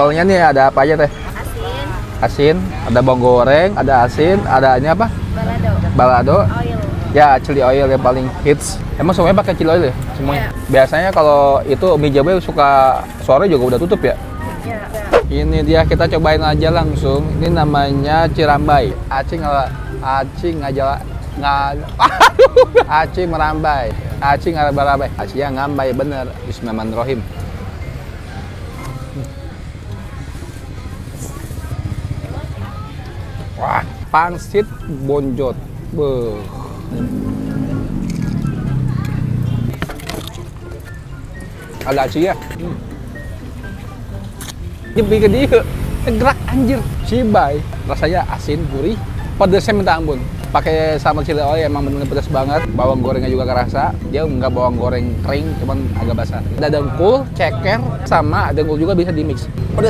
Soalnya nih ada apa aja teh? Asin, Asin, ada bawang goreng, ada asin, ada ini apa? balado, Balado. oil. Ya, chili oil yang paling hits. Emang semuanya pakai chili oil ya? Semuanya. Biasanya kalau itu mie Jawa suka sore juga udah tutup ya? Ya. Ini dia, kita cobain aja langsung. Ini namanya cirambai. Acing aja acing merambai. Acing merambai. Acing ngambai bener. Bismillahirrahmanirrahim. Wah, pangsit bonjot. Beuh. Ada aci ya. Nyepi ke dia, gerak anjir. Cibai, rasanya asin, gurih, pedesnya minta ampun. Pakai sambal chili oil emang bener-bener pedas banget. Bawang gorengnya juga kerasa. Dia nggak bawang goreng kering, cuman agak basah. Ada dengkul, ceker, sama dengkul juga bisa di mix. Pedas.